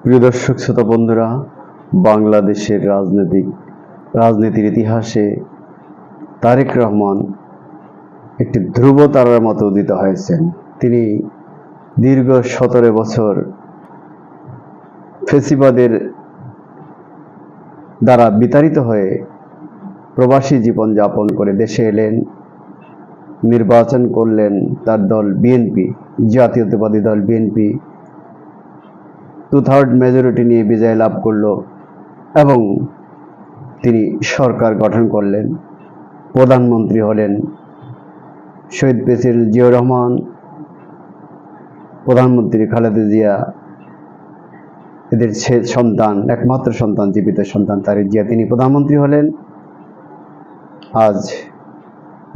প্রিয় দর্শক শ্রোতা বন্ধুরা, বাংলাদেশের রাজনীতির ইতিহাসে তারেক রহমান একটি ধ্রুব তারার মতো উদিত হয়েছেন। তিনি দীর্ঘ 17 বছর ফ্যাসিবাদের দ্বারা বিতাড়িত হয়ে প্রবাসী জীবন যাপন করে দেশে এলেন, নির্বাচন করলেন। তার দল বিএনপি, জাতীয়তাবাদী দল বিএনপি 2/3 মেজরিটি নিয়ে বিজয় লাভ করলো এবং তিনি সরকার গঠন করলেন, প্রধানমন্ত্রী হলেন। শহীদ প্রেসিডেন্ট জিয়াউর রহমান, প্রধানমন্ত্রী খালেদা জিয়া, এদের সন্তান, একমাত্র সন্তান, জীবিত সন্তান তারেক জিয়া, তিনি প্রধানমন্ত্রী হলেন। আজ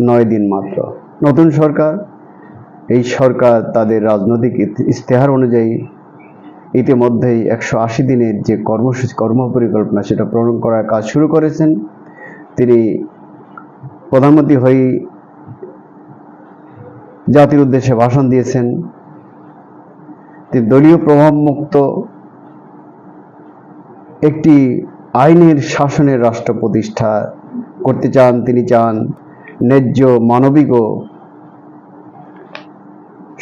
9 দিন মাত্র নতুন সরকার। এই সরকার তাদের রাজনৈতিক ইশতেহার অনুযায়ী ইতিমধ্যেই 180 দিনের যে কর্মপরিকল্পনা সেটা প্রণয়ন করার কাজ শুরু করেছেন। তিনি প্রধানমন্ত্রী হয়ে জাতির উদ্দেশ্যে ভাষণ দিয়েছেন। তিনি দলীয় প্রভাবমুক্ত একটি আইনের শাসনের রাষ্ট্র প্রতিষ্ঠা করতে চান। তিনি চান ন্যায্য, মানবিক ও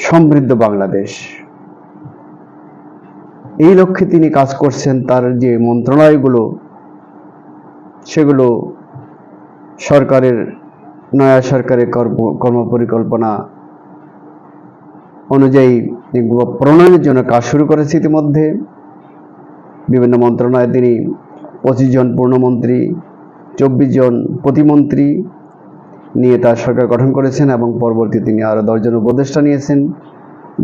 সমৃদ্ধ বাংলাদেশ। এই লক্ষ্যে তিনি কাজ করছেন। তার যে মন্ত্রণালয়গুলো, সেগুলো নয়া সরকারের কর্মপরিকল্পনা অনুযায়ী প্রণয়নের জন্য কাজ শুরু করেছে। ইতিমধ্যে বিভিন্ন মন্ত্রণালয়ে তিনি 25 জন পূর্ণমন্ত্রী, 24 জন প্রতিমন্ত্রী নিয়ে তার সরকার গঠন করেছেন এবং পরবর্তী তিনি আরো 10 জন উপদেষ্টা নিয়েছেন।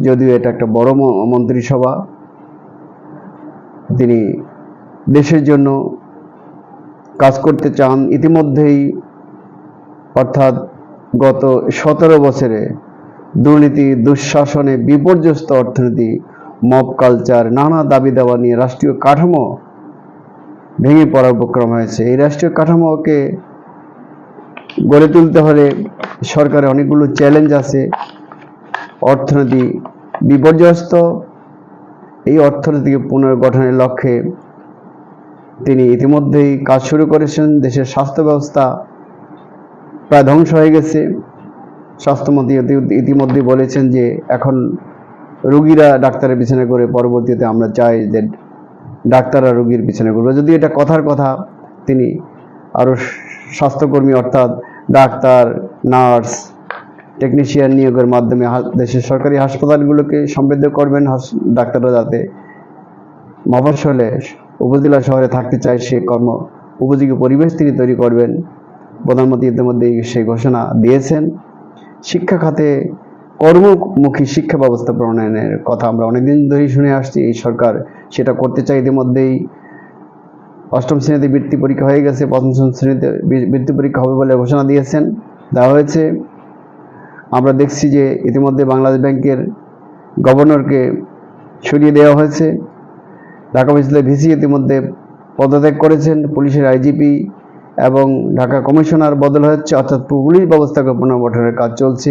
যদিও এটা একটা বড় মন্ত্রিসভা, তিনি দেশের জন্য কাজ করতে চান। ইতিমধ্যেই অর্থাৎ গত 17 বছরে দুর্নীতি, দুঃশাসনে, বিপর্যস্ত অর্থনীতি, মব কালচার, নানা দাবি দেওয়া নিয়ে রাষ্ট্রীয় কাঠামো ভেঙে পড়ার উপক্রম হয়েছে। এই রাষ্ট্রীয় কাঠামোকে গড়ে তুলতে হলে সরকারের অনেকগুলো চ্যালেঞ্জ আছে। অর্থনীতি বিপর্যস্ত, এই অর্থনীতিকে পুনর্গঠনের লক্ষ্যে তিনি ইতিমধ্যেই কাজ শুরু করেছেন। দেশের স্বাস্থ্য ব্যবস্থা প্রায় ধ্বংস হয়ে গেছে। স্বাস্থ্যমন্ত্রী ইতিমধ্যে বলেছেন যে এখন রোগীরা ডাক্তারের পিছনে করে, পরবর্তীতে আমরা চাই যে ডাক্তাররা রোগীর পিছনে করবে। যদি এটা কথার কথা, তিনি আরো স্বাস্থ্যকর্মী অর্থাৎ ডাক্তার, নার্স, টেকনিশিয়ান নিয়োগের মাধ্যমে দেশের সরকারি হাসপাতালগুলোকে সমৃদ্ধ করবেন। ডাক্তাররা যাতে মফস্বলে, উপজেলা শহরে থাকতে চায়, সে উপযোগী পরিবেশ তিনি তৈরি করবেন। প্রধানমন্ত্রী ইতিমধ্যে সেই ঘোষণা দিয়েছেন। শিক্ষা খাতে কর্মমুখী শিক্ষা ব্যবস্থা প্রণয়নের কথা আমরা অনেকদিন ধরেই শুনে আসছি। এই সরকার সেটা করতে চায়। ইতিমধ্যেই 8ম শ্রেণীতে বৃত্তি পরীক্ষা হয়ে গেছে, 5ম শ্রেণীতে বৃত্তি পরীক্ষা হবে বলে ঘোষণা দেওয়া হয়েছে। আমরা দেখছি যে ইতিমধ্যে বাংলাদেশ ব্যাংকের গভর্নরকে সরিয়ে দেওয়া হয়েছে। ঢাকা বিশ্ববিদ্যালয়ের ভিসি ইতিমধ্যে পদত্যাগ করেছেন। পুলিশের আইজিপি এবং ঢাকা কমিশনার বদল হচ্ছে, অর্থাৎ পুলিশ ব্যবস্থাকে পুনর্গঠনের কাজ চলছে।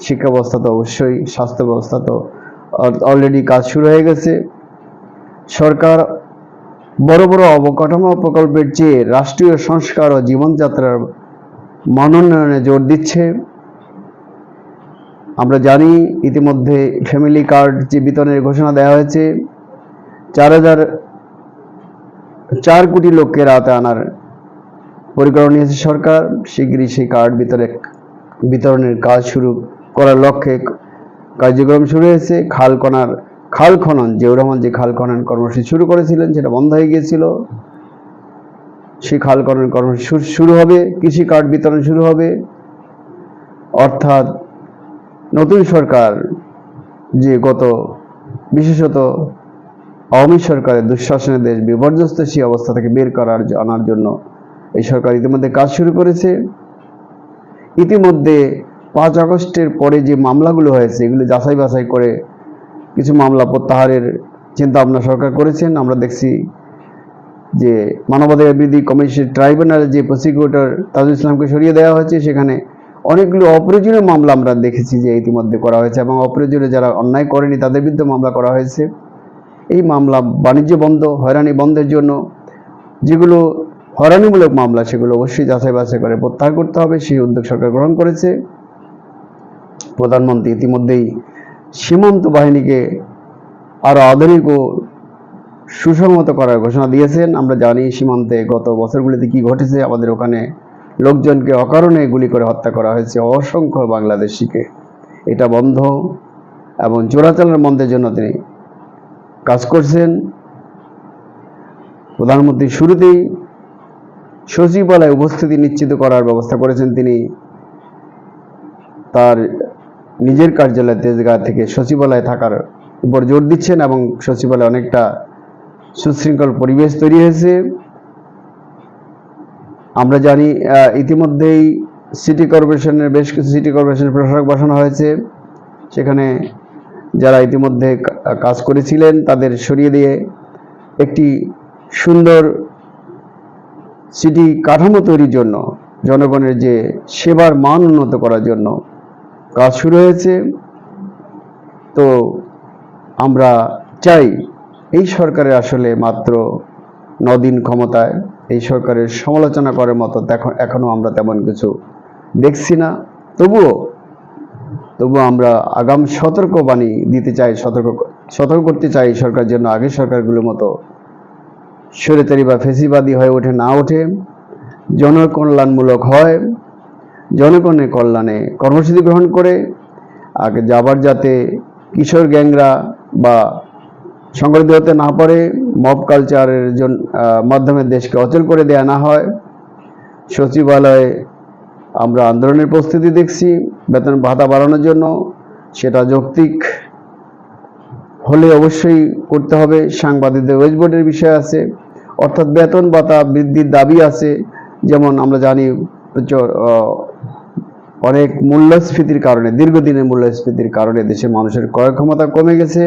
শিক্ষা ব্যবস্থা তো অবশ্যই, স্বাস্থ্য ব্যবস্থা তো অলরেডি কাজ শুরু হয়ে গেছে। সরকার বড় বড় অবকাঠামো প্রকল্পের চেয়ে রাষ্ট্রীয় সংস্কার ও জীবনযাত্রার মানোন্নয়নে জোর দিচ্ছে। আমরা জানি ইতিমধ্যে ফ্যামিলি কার্ড যে বিতরণের ঘোষণা দেওয়া হয়েছে, 4 কোটি লোককে আওতায় আনার পরিকল্পনা নিয়েছে সরকার। শীঘ্রই সেই কার্ড বিতরণের কাজ শুরু করার লক্ষ্যে কার্যক্রম শুরু হয়েছে। খাল খনন, জিয়াউর রহমান যে খাল খনন কর্মসূচি শুরু করেছিলেন সেটা বন্ধ হয়ে গিয়েছিল। সেই খাল খনন কর্মসূচি শুরু হবে। কৃষি কার্ড বিতরণ শুরু হবে। অর্থাৎ নতুন সরকার যে বিশেষত আওয়ামী সরকারের দুঃশাসনের দেশ বিপর্যস্ত সেই অবস্থা থেকে বের আনার জন্য এই সরকার ইতিমধ্যে কাজ শুরু করেছে। ইতিমধ্যে 5 আগস্টের পরে যে মামলাগুলো হয়েছে, এগুলো যাচাই বাছাই করে কিছু মামলা প্রত্যাহারের চিন্তা ভাবনা সরকার করেছেন। আমরা দেখছি যে মানবাধিকার বিধি কমিশন ট্রাইব্যুনালের যে প্রসিকিউটর তাজুল ইসলামকে সরিয়ে দেওয়া হয়েছে, সেখানে অনেকগুলো অপ্রয়োজনীয় মামলা আমরা দেখেছি যে ইতিমধ্যে করা হয়েছে এবং অপ্রয়োজনীয় যারা অন্যায় করেনি তাদের বিরুদ্ধে মামলা করা হয়েছে। এই মামলা বাণিজ্য বন্ধ, হয়রানি বন্ধের জন্য যেগুলো হয়রানিমূলক মামলা সেগুলো অবশ্যই যাচাই বাছাই করে প্রত্যাহার করতে হবে, সেই উদ্যোগ সরকার গ্রহণ করেছে। প্রধানমন্ত্রী ইতিমধ্যেই সীমান্ত বাহিনীকে আরও আধুনিক ও সুসংহত করার ঘোষণা দিয়েছেন। আমরা জানি সীমান্তে গত বছরগুলিতে কি ঘটেছে, আমাদের ওখানে লোকজনকে অকারণে গুলি করে হত্যা করা হয়েছে, অসংখ্য বাংলাদেশিকে। এটা বন্ধ এবং চোরাচালান বন্ধের জন্য তিনি কাজ করছেন। প্রধানমন্ত্রী শুরুতেই সচিবালয়ে উপস্থিতি নিশ্চিত করার ব্যবস্থা করেছেন। তিনি তার নিজের কার্যালয় তেজগাঁ থেকে সচিবালয়ে থাকার উপর জোর দিচ্ছেন এবং সচিবালয়ে অনেকটা সুশৃঙ্খল পরিবেশ তৈরি হয়েছে। আমরা জানি ইতিমধ্যেই সিটি কর্পোরেশনের বেশ কিছু সিটি কর্পোরেশনের প্রশাসক বসানো হয়েছে। সেখানে যারা ইতিমধ্যে কাজ করেছিলেন তাদের সরিয়ে দিয়ে একটি সুন্দর সিটি কাঠামো তৈরির জন্য, জনগণের যে সেবার মান উন্নত করার জন্য কাজ শুরু হয়েছে। তো আমরা চাই এই সরকারের আসলে মাত্র 9 দিন ক্ষমতায়, এই সরকারের সমালোচনা করার মতো এখনো আমরা তেমন কিছু দেখছি না। তবুও আমরা আগাম সতর্কবাণী দিতে চাই, সতর্ক করতে চাই সরকার যেন আগের সরকারগুলোর মতো স্বৈরাচারী বা ফেসিবাদী হয়ে না ওঠে, জনকল্যাণমূলক হয়, জনগণের কল্যাণে কর্মসূচি গ্রহণ করে। আগে যাবার যাতে কিশোর গ্যাংরা বা সংগঠিত হতে না পারে, মব কালচারের মাধ্যমে দেশকে অচল করে দেয়া না হয়। সচিবালয়ে আমরা আন্দোলনের প্রস্তুতি দেখছি বেতন ভাতা বাড়ানোর জন্য, সেটা যৌক্তিক হলে অবশ্যই করতে হবে। সাংবাদিকদের ওয়েজ বোর্ডের বিষয় আছে, অর্থাৎ বেতন ভাতা বৃদ্ধির দাবি আছে। যেমন আমরা জানি অনেক মূল্যস্ফীতির কারণে, দীর্ঘদিনের মূল্যস্ফীতির কারণে দেশের মানুষের ক্রয় ক্ষমতা কমে গেছে।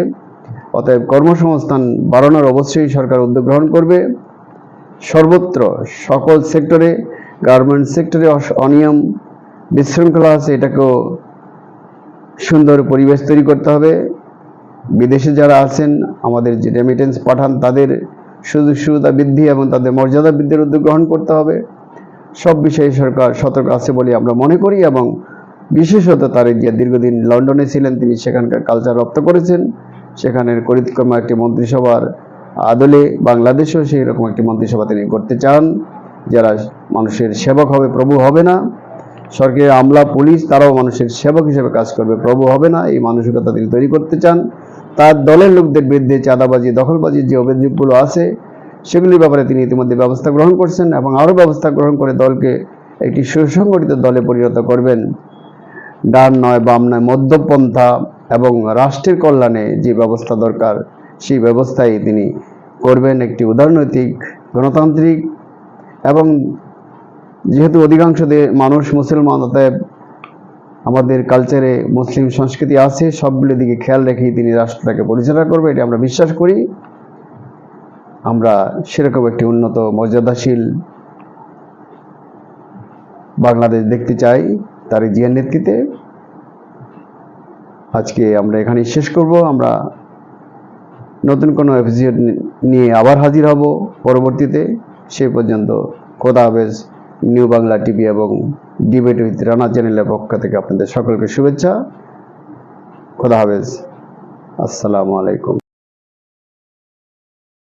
অতএব কর্মসংস্থান বাড়ানোর অবশ্যই সরকার উদ্যোগ গ্রহণ করবে। সর্বত্র সকল সেক্টরে, গার্মেন্টস সেক্টরে অনিয়ম বিশৃঙ্খলা আছে, এটাকেও সুন্দর পরিবেশ তৈরি করতে হবে। বিদেশে যারা আছেন, আমাদের যে রেমিটেন্স পাঠান, তাদের সুযোগ সুবিধা বৃদ্ধি এবং তাদের মর্যাদা বৃদ্ধির উদ্যোগ গ্রহণ করতে হবে। সব বিষয়ে সরকার সতর্ক আছে বলে আমরা মনে করি এবং বিশেষত তারেক জিয়া দীর্ঘদিন লন্ডনে ছিলেন, তিনি সেখানকার কালচার রপ্ত করেছেন। সেখানের করিতকর্মা একটি মন্ত্রিসভার আদলে বাংলাদেশেও সেই রকম একটি মন্ত্রিসভা তিনি করতে চান, যারা মানুষের সেবক হবে, প্রভু হবে না। সরকারের আমলা পুলিশ তারাও মানুষের সেবক হিসেবে কাজ করবে, প্রভু হবে না। এই মানসিকতা তিনি তৈরি করতে চান। তার দলের লোকদের বিরুদ্ধে চাঁদাবাজি, দখলবাজির যে অভিযোগগুলো আছে সেগুলির ব্যাপারে তিনি ইতিমধ্যে ব্যবস্থা গ্রহণ করছেন এবং আরও ব্যবস্থা গ্রহণ করে দলকে একটি সুসংগঠিত দলে পরিণত করবেন। ডান নয়, বাম নয়, মধ্যপন্থা এবং রাষ্ট্রের কল্যাণে যে ব্যবস্থা দরকার সেই ব্যবস্থাই তিনি করবেন, একটি উদারনৈতিক, গণতান্ত্রিক। এবং যেহেতু অধিকাংশ মানুষ মুসলমান, অতএব আমাদের কালচারে মুসলিম সংস্কৃতি আছে, সবগুলো দিকে খেয়াল রেখেই তিনি রাষ্ট্রটাকে পরিচালনা করবে, এটি আমরা বিশ্বাস করি। আমরা সেরকম একটি উন্নত মর্যাদাশীল বাংলাদেশ দেখতে চাই তারেক জিয়ার নেতৃত্বে। আজকে আমরা এখানেই শেষ করব। আমরা নতুন কোনো এপিসোড নিয়ে আবার হাজির হব পরবর্তীতে। সেই পর্যন্ত খোদা হাফেজ। নিউ বাংলা টিভি এবং ডিবেট উইথ রানা চ্যানেলের পক্ষ থেকে আপনাদের সকলকে শুভেচ্ছা। খোদা হাফেজ। আসসালামু আলাইকুম।